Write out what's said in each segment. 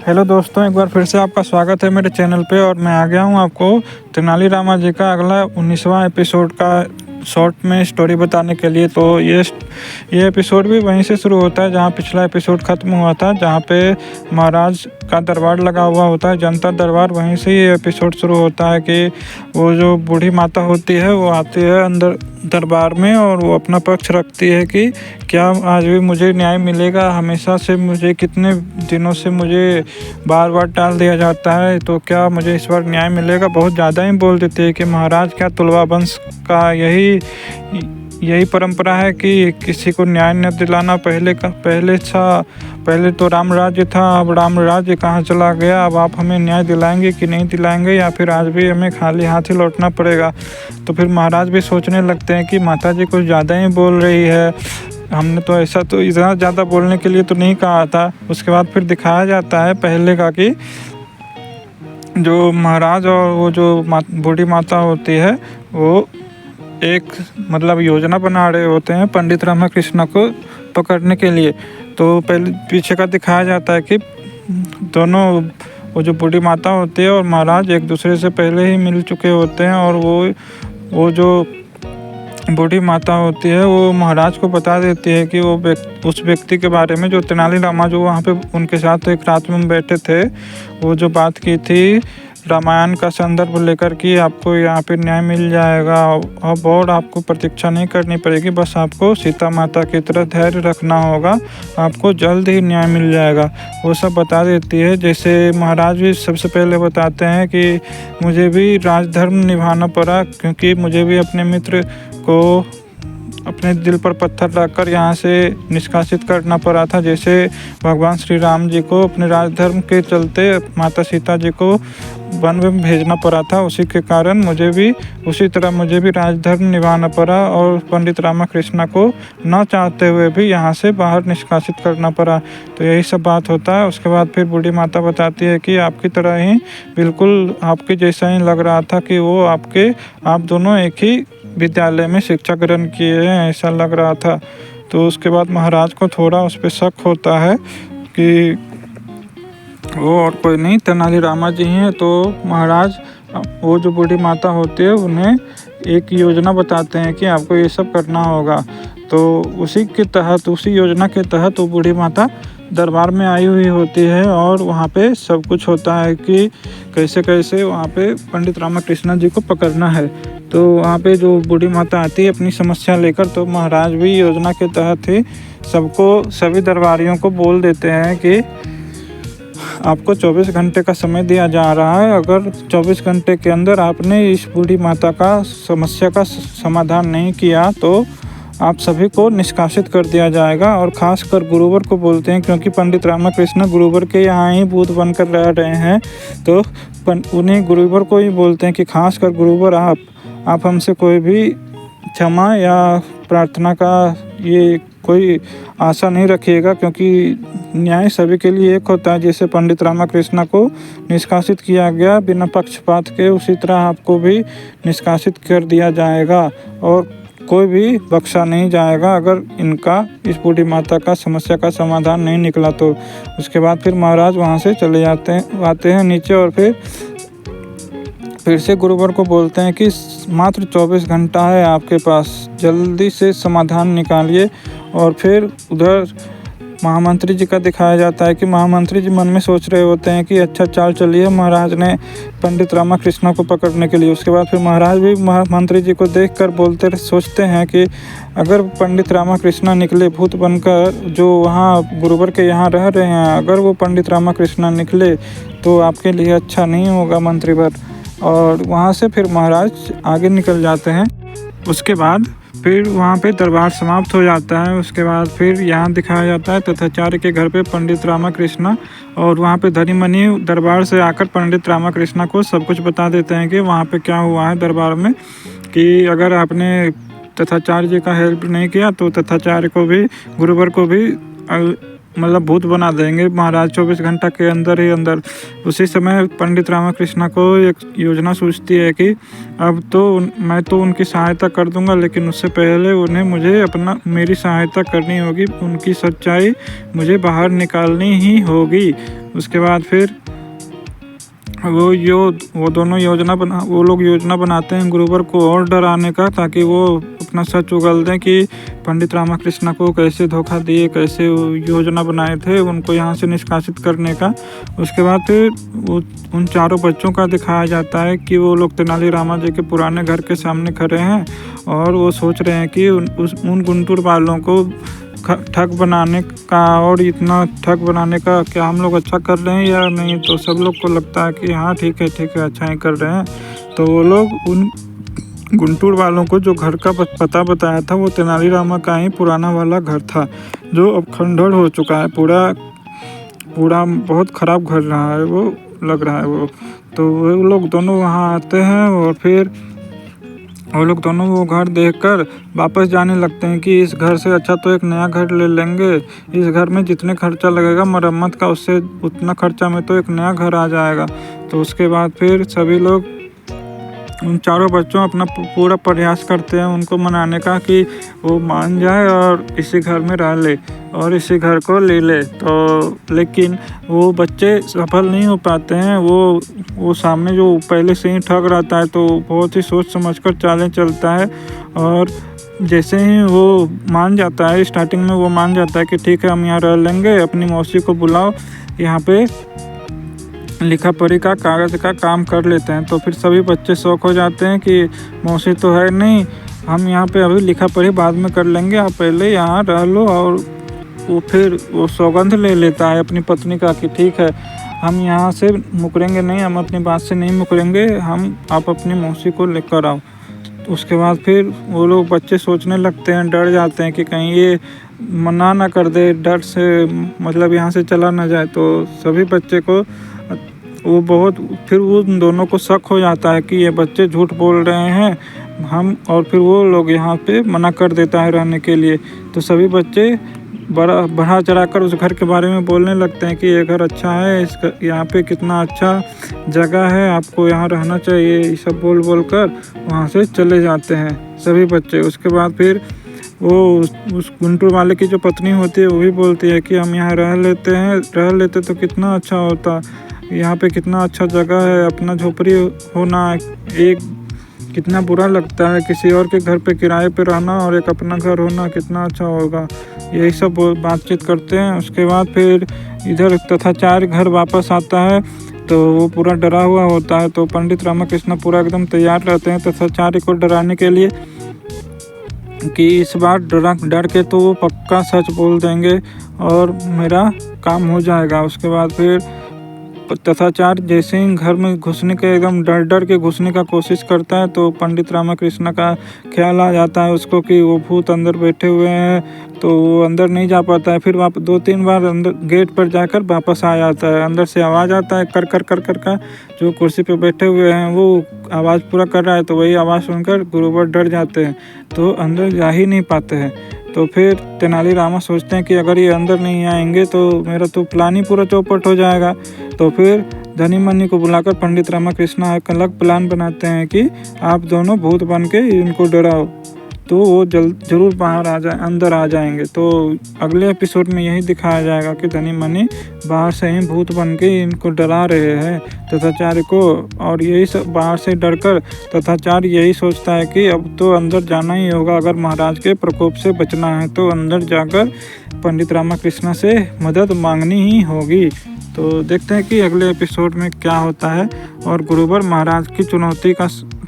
Hello दोस्तों, एक बार फिर से आपका स्वागत है मेरे चैनल पे। और मैं आ गया हूँ आपको तेनाली रामा जी का अगला 19वां एपिसोड का शॉर्ट में स्टोरी बताने के लिए। तो ये एपिसोड भी वहीं से शुरू होता है जहाँ पिछला एपिसोड ख़त्म हुआ था, जहाँ पे महाराज का दरबार लगा हुआ होता है, जनता दरबार। वहीं से ये एपिसोड शुरू होता है कि वो जो बूढ़ी माता होती है वो आती है अंदर दरबार में और वो अपना पक्ष रखती है कि क्या आज भी मुझे न्याय मिलेगा। हमेशा से मुझे कितने दिनों से मुझे बार बार टाल दिया जाता है, तो क्या मुझे इस बार न्याय मिलेगा। बहुत ज़्यादा ही बोल देती है कि महाराज क्या तुलवा वंश का यही परंपरा है कि किसी को न्याय न दिलाना। पहले तो राम राज्य था, अब राम राज्य कहाँ चला गया। अब आप हमें न्याय दिलाएंगे कि नहीं दिलाएंगे, या फिर आज भी हमें खाली हाथ ही लौटना पड़ेगा। तो फिर महाराज भी सोचने लगते हैं कि माता जी कुछ ज़्यादा ही बोल रही है, हमने तो ऐसा तो इतना ज़्यादा बोलने के लिए तो नहीं कहा था। उसके बाद फिर दिखाया जाता है पहले का कि जो महाराज और वो जो बूढ़ी माता होती है वो एक योजना बना रहे होते हैं पंडित रामाकृष्ण को पकड़ने के लिए। तो पहले पीछे का दिखाया जाता है कि दोनों, वो जो बूढ़ी माता होती है और महाराज एक दूसरे से पहले ही मिल चुके होते हैं। और वो जो बूढ़ी माता होती है वो महाराज को बता देती है कि उस व्यक्ति के बारे में जो तेनाली रामा जो वहाँ पे उनके साथ एक रात में बैठे थे, वो जो बात की थी रामायण का संदर्भ लेकर कि आपको यहाँ पे न्याय मिल जाएगा। अब और आपको प्रतीक्षा नहीं करनी पड़ेगी, बस आपको सीता माता की तरह धैर्य रखना होगा, आपको जल्द ही न्याय मिल जाएगा, वो सब बता देती है। जैसे महाराज भी सबसे पहले बताते हैं कि मुझे भी राजधर्म निभाना पड़ा, क्योंकि मुझे भी अपने मित्र को अपने दिल पर पत्थर रखकर यहाँ से निष्कासित करना पड़ा था। जैसे भगवान श्री राम जी को अपने राजधर्म के चलते माता सीता जी को वन में भेजना पड़ा था, उसी के कारण उसी तरह मुझे भी राजधर्म निभाना पड़ा और पंडित रामाकृष्ण को न चाहते हुए भी यहाँ से बाहर निष्कासित करना पड़ा। तो यही सब बात होता है। उसके बाद फिर बूढ़ी माता बताती है कि आपकी तरह ही, बिल्कुल आपके जैसा ही लग रहा था कि आप दोनों एक ही विद्यालय में शिक्षा ग्रहण किए हैं, ऐसा लग रहा था। तो उसके बाद महाराज को थोड़ा उस पर शक होता है कि वो और कोई नहीं तेनाली रामा जी हैं। तो महाराज वो जो बूढ़ी माता होती है उन्हें एक योजना बताते हैं कि आपको ये सब करना होगा। तो उसी योजना के तहत वो बूढ़ी माता दरबार में आई हुई होती है और वहाँ पे सब कुछ होता है कि कैसे कैसे वहाँ पे पंडित रामाकृष्ण जी को पकड़ना है। तो वहाँ पे जो बूढ़ी माता आती है अपनी समस्या लेकर, तो महाराज भी योजना के तहत ही सभी दरबारियों को बोल देते हैं कि आपको 24 घंटे का समय दिया जा रहा है। अगर 24 घंटे के अंदर आपने इस बूढ़ी माता का समस्या का समाधान नहीं किया तो आप सभी को निष्कासित कर दिया जाएगा। और ख़ासकर गुरुवर को बोलते हैं, क्योंकि पंडित रामाकृष्ण गुरुवर के यहाँ ही भूत बनकर रह रहे हैं, तो उन्हें गुरुवर को ही बोलते हैं कि खासकर गुरुवर आप हमसे कोई भी क्षमा या प्रार्थना का ये कोई आशा नहीं रखिएगा, क्योंकि न्याय सभी के लिए एक होता है। जैसे पंडित रामाकृष्ण को निष्कासित किया गया बिना पक्षपात के, उसी तरह आपको भी निष्कासित कर दिया जाएगा और कोई भी बख्शा नहीं जाएगा अगर इस बूढ़ी माता का समस्या का समाधान नहीं निकला तो। उसके बाद फिर महाराज वहाँ से चले आते हैं नीचे और फिर से गुरुवर को बोलते हैं कि मात्र 24 घंटा है आपके पास, जल्दी से समाधान निकालिए। और फिर उधर महामंत्री जी का दिखाया जाता है कि महामंत्री जी मन में सोच रहे होते हैं कि अच्छा चाल चलिए महाराज ने पंडित रामाकृष्ण को पकड़ने के लिए। उसके बाद फिर महाराज भी मंत्री जी को देखकर सोचते हैं कि अगर पंडित रामाकृष्ण निकले भूत बनकर, जो वहाँ गुरुवर के यहाँ रह रहे हैं, अगर वो पंडित रामाकृष्ण निकले तो आपके लिए अच्छा नहीं होगा मंत्रीवर। और वहाँ से फिर महाराज आगे निकल जाते हैं। उसके बाद फिर वहाँ पे दरबार समाप्त हो जाता है। उसके बाद फिर यहाँ दिखाया जाता है तथाचार्य के घर पे पंडित रामाकृष्ण, और वहाँ पे धनी मनी दरबार से आकर पंडित रामाकृष्ण को सब कुछ बता देते हैं कि वहाँ पे क्या हुआ है दरबार में, कि अगर आपने तथाचार्य जी का हेल्प नहीं किया तो तथाचार्य को भी, गुरुवर को भी मतलब भूत बना देंगे महाराज 24 घंटा के अंदर ही अंदर। उसी समय पंडित रामाकृष्ण को एक योजना सूझती है कि अब तो मैं तो उनकी सहायता कर दूंगा, लेकिन उससे पहले उन्हें मुझे मेरी सहायता करनी होगी, उनकी सच्चाई मुझे बाहर निकालनी ही होगी। उसके बाद फिर वो लोग योजना बनाते हैं गुरुवर को और डराने का, ताकि वो अपना सच उगल दें कि पंडित रामाकृष्ण को कैसे धोखा दिए, कैसे योजना बनाए थे उनको यहाँ से निष्कासित करने का। उसके बाद फिर उन चारों बच्चों का दिखाया जाता है कि वो लोग तेनाली रामा जी के पुराने घर के सामने खड़े हैं और वो सोच रहे हैं कि उन गुंटूर वालों को ठग बनाने का, और इतना ठग बनाने का क्या हम लोग अच्छा कर रहे हैं या नहीं। तो सब लोग को लगता है कि हाँ ठीक है अच्छा ही कर रहे हैं। तो वो लोग उन गुंटूर वालों को जो घर का पता बताया था वो तेनाली रामा का ही पुराना वाला घर था, जो अब खंडहर हो चुका है। पूरा बहुत ख़राब घर रहा है वो, लग रहा है वो। तो वो लोग दोनों वहाँ आते हैं और फिर वो लोग दोनों वो घर देखकर वापस जाने लगते हैं कि इस घर से अच्छा तो एक नया घर ले लेंगे। इस घर में जितने खर्चा लगेगा मरम्मत का, उससे उतना खर्चा में तो एक नया घर आ जाएगा। तो उसके बाद फिर सभी लोग उन चारों बच्चों अपना पूरा प्रयास करते हैं उनको मनाने का कि वो मान जाए और इसी घर में रह ले और इसी घर को ले ले। तो लेकिन वो बच्चे सफल नहीं हो पाते हैं। वो सामने जो पहले से ही ठग रहता है, तो बहुत ही सोच समझकर चालें चलता है। और जैसे ही वो मान जाता है, स्टार्टिंग में वो मान जाता है कि ठीक है हम यहाँ रह लेंगे, अपनी मौसी को बुलाओ, यहाँ पे लिखा पढ़ी का कागज़ का काम कर लेते हैं। तो फिर सभी बच्चे शौक हो जाते हैं कि मौसी तो है नहीं, हम यहाँ पे अभी लिखा पढ़ी बाद में कर लेंगे, आप पहले यहाँ रह लो। और वो सौगंध ले लेता है अपनी पत्नी का कि ठीक है हम यहाँ से मुकरेंगे नहीं, हम अपनी बात से नहीं मुकरेंगे, आप अपनी मौसी को लेकर आओ। उसके बाद फिर वो लोग बच्चे सोचने लगते हैं, डर जाते हैं कि कहीं ये मना ना कर दे, डर से मतलब यहाँ से चला ना जाए। तो सभी बच्चे को फिर उन दोनों को शक हो जाता है कि ये बच्चे झूठ बोल रहे हैं और फिर वो लोग यहाँ पे मना कर देता है रहने के लिए। तो सभी बच्चे बढ़ा चढ़ाकर उस घर के बारे में बोलने लगते हैं कि ये घर अच्छा है, यहाँ पे कितना अच्छा जगह है, आपको यहाँ रहना चाहिए, ये सब बोल कर वहाँ से चले जाते हैं सभी बच्चे। उसके बाद फिर वो उस गुंटूर वाले की जो पत्नी होती है वो भी बोलती है कि हम यहाँ रह लेते तो कितना अच्छा होता, यहाँ पे कितना अच्छा जगह है, अपना झोपड़ी होना एक कितना बुरा लगता है, किसी और के घर पे किराए पे रहना और एक अपना घर होना कितना अच्छा होगा। यही सब बातचीत करते हैं। उसके बाद फिर इधर तथाचार्य घर वापस आता है, तो वो पूरा डरा हुआ होता है। तो पंडित रामाकृष्ण पूरा एकदम तैयार रहते हैं तथाचार्य को डराने के लिए कि इस बार डर के तो वो पक्का सच बोल देंगे और मेरा काम हो जाएगा। उसके बाद फिर तथाचार्य जैसे ही घर में घुसने के एकदम डर के घुसने का कोशिश करता है, तो पंडित रामाकृष्ण का ख्याल आ जाता है उसको कि वो भूत अंदर बैठे हुए हैं, तो वो अंदर नहीं जा पाता है। फिर वापस 2-3 बार अंदर गेट पर जाकर वापस आ जाता है। अंदर से आवाज़ आता है कर का, जो कुर्सी पे बैठे हुए हैं वो आवाज़ पूरा कर रहा है। तो वही आवाज़ सुनकर गुरुवर डर जाते हैं, तो अंदर जा ही नहीं पाते हैं। तो फिर तेनाली रामा सोचते हैं कि अगर ये अंदर नहीं आएंगे तो मेरा तो प्लान ही पूरा चौपट हो जाएगा। तो फिर धनी मनी को बुलाकर पंडित रामाकृष्ण एक अलग प्लान बनाते हैं कि आप दोनों भूत बन के इनको डराओ, तो वो जरूर अंदर आ जाएंगे। तो अगले एपिसोड में यही दिखाया जाएगा कि धनी मनी बाहर से ही भूत बन के इनको डरा रहे हैं तथाचार्य को। और यही सब बाहर से डरकर तथाचार्य यही सोचता है कि अब तो अंदर जाना ही होगा, अगर महाराज के प्रकोप से बचना है तो अंदर जाकर पंडित रामाकृष्ण से मदद मांगनी ही होगी। तो देखते हैं कि अगले एपिसोड में क्या होता है और गुरुवर महाराज की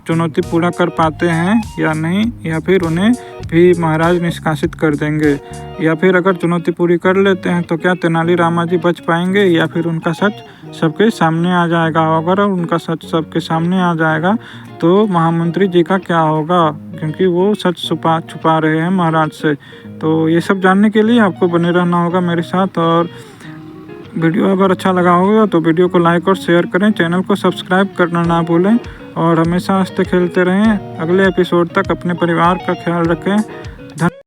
चुनौती पूरा कर पाते हैं या नहीं, या फिर उन्हें भी महाराज निष्कासित कर देंगे। या फिर अगर चुनौती पूरी कर लेते हैं तो क्या तेनाली रामा जी बच पाएंगे, या फिर उनका सच सबके सामने आ जाएगा। अगर उनका सच सबके सामने आ जाएगा तो महामंत्री जी का क्या होगा, क्योंकि वो सच छुपा रहे हैं महाराज से। तो ये सब जानने के लिए आपको बने रहना होगा मेरे साथ। और वीडियो अगर अच्छा लगा होगा तो वीडियो को लाइक और शेयर करें, चैनल को सब्सक्राइब करना ना भूलें और हमेशा हंसते खेलते रहें। अगले एपिसोड तक अपने परिवार का ख्याल रखें।